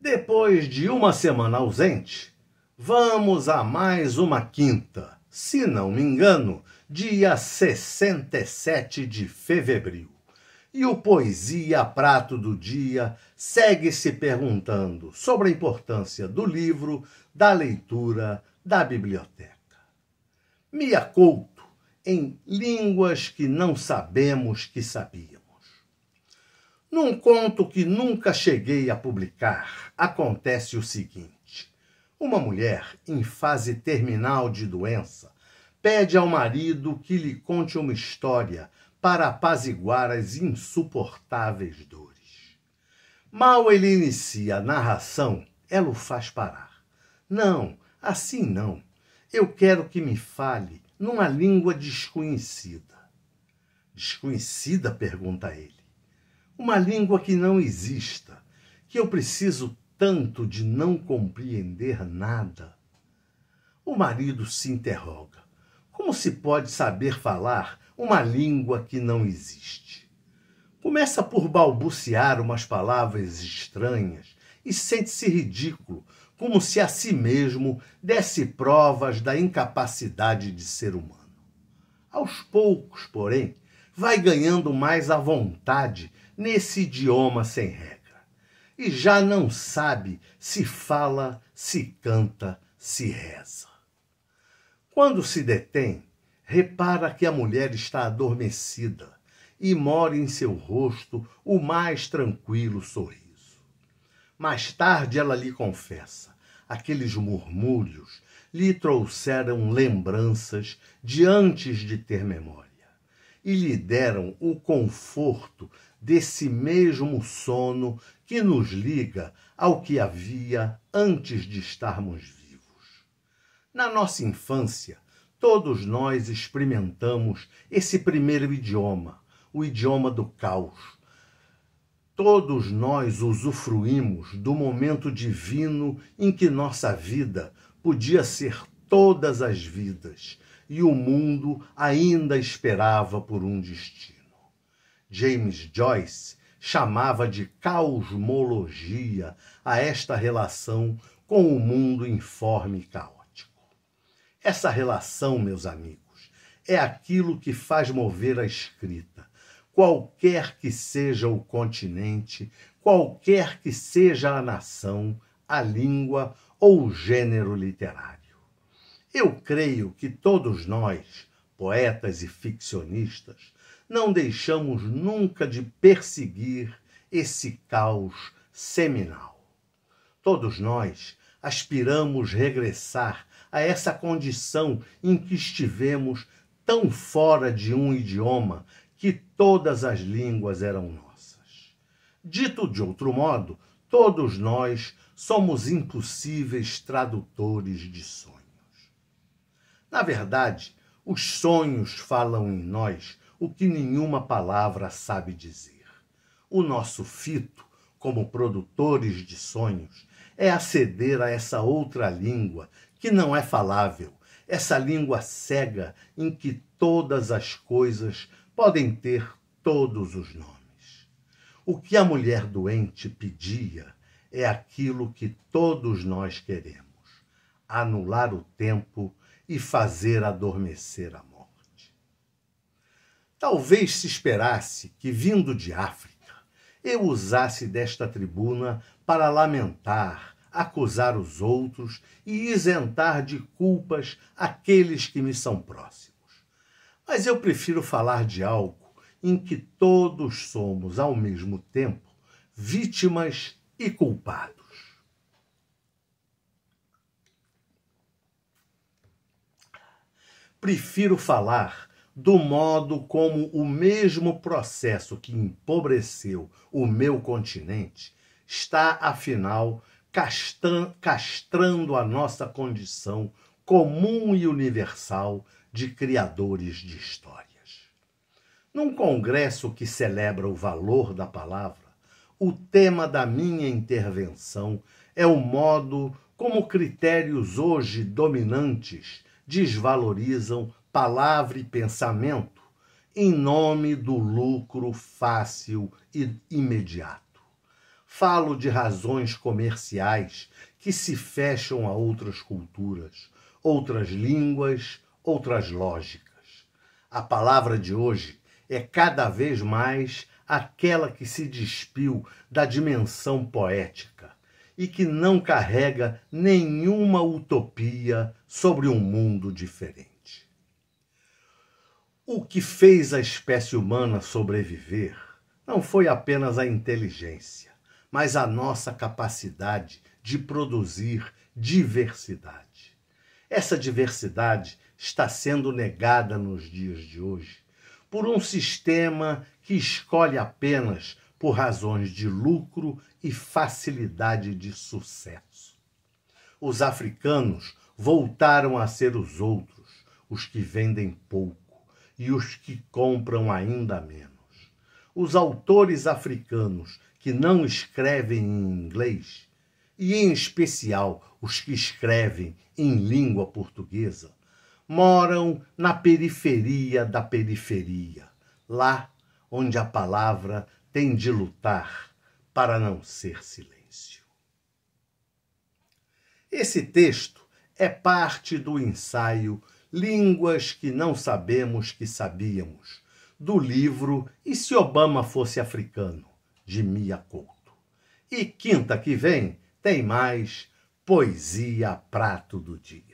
Depois de uma semana ausente, vamos a mais uma quinta, se não me engano, dia 67 de fevereiro. E o Poesia Prato do Dia segue se perguntando sobre a importância do livro, da leitura, da biblioteca. Mia Couto, em Línguas que não sabemos que sabíamos. Num conto que nunca cheguei a publicar, acontece o seguinte. Uma mulher, em fase terminal de doença, pede ao marido que lhe conte uma história para apaziguar as insuportáveis dores. Mal ele inicia a narração, ela o faz parar. Não, assim não. Eu quero que me fale numa língua desconhecida. Desconhecida? Pergunta ele. Uma língua que não exista, que eu preciso tanto de não compreender nada. O marido se interroga. Como se pode saber falar uma língua que não existe? Começa por balbuciar umas palavras estranhas e sente-se ridículo, como se a si mesmo desse provas da incapacidade de ser humano. Aos poucos, porém, vai ganhando mais à vontade nesse idioma sem regra. E já não sabe se fala, se canta, se reza. Quando se detém, repara que a mulher está adormecida e mora em seu rosto o mais tranquilo sorriso. Mais tarde ela lhe confessa, aqueles murmúrios lhe trouxeram lembranças de antes de ter memória e lhe deram o conforto desse mesmo sono que nos liga ao que havia antes de estarmos vivos. Na nossa infância, todos nós experimentamos esse primeiro idioma, o idioma do caos. Todos nós usufruímos do momento divino em que nossa vida podia ser todas as vidas e o mundo ainda esperava por um destino. James Joyce chamava de cosmologia a esta relação com o mundo informe e caótico. Essa relação, meus amigos, é aquilo que faz mover a escrita, qualquer que seja o continente, qualquer que seja a nação, a língua ou o gênero literário. Eu creio que todos nós, poetas e ficcionistas, não deixamos nunca de perseguir esse caos seminal. Todos nós aspiramos regressar a essa condição em que estivemos tão fora de um idioma que todas as línguas eram nossas. Dito de outro modo, todos nós somos impossíveis tradutores de sonhos. Na verdade, os sonhos falam em nós o que nenhuma palavra sabe dizer. O nosso fito, como produtores de sonhos, é aceder a essa outra língua que não é falável, essa língua cega em que todas as coisas podem ter todos os nomes. O que a mulher doente pedia é aquilo que todos nós queremos: anular o tempo e fazer adormecer a morte. Talvez se esperasse que, vindo de África, eu usasse desta tribuna para lamentar, acusar os outros e isentar de culpas aqueles que me são próximos. Mas eu prefiro falar de algo em que todos somos, ao mesmo tempo, vítimas e culpados. Prefiro falar do modo como o mesmo processo que empobreceu o meu continente está, afinal, castrando a nossa condição comum e universal de criadores de histórias. Num congresso que celebra o valor da palavra, o tema da minha intervenção é o modo como critérios hoje dominantes desvalorizam palavra e pensamento em nome do lucro fácil e imediato. Falo de razões comerciais que se fecham a outras culturas, outras línguas, outras lógicas. A palavra de hoje é cada vez mais aquela que se despiu da dimensão poética e que não carrega nenhuma utopia sobre um mundo diferente. O que fez a espécie humana sobreviver não foi apenas a inteligência, mas a nossa capacidade de produzir diversidade. Essa diversidade está sendo negada nos dias de hoje por um sistema que escolhe apenas por razões de lucro e facilidade de sucesso. Os africanos voltaram a ser os outros, os que vendem pouco e os que compram ainda menos. Os autores africanos que não escrevem em inglês, e em especial os que escrevem em língua portuguesa, moram na periferia da periferia, lá onde a palavra tem de lutar para não ser silêncio. Esse texto é parte do ensaio Línguas que não sabemos que sabíamos, do livro E se Obama fosse africano, de Mia Couto. E quinta que vem tem mais Poesia Prato do Dia.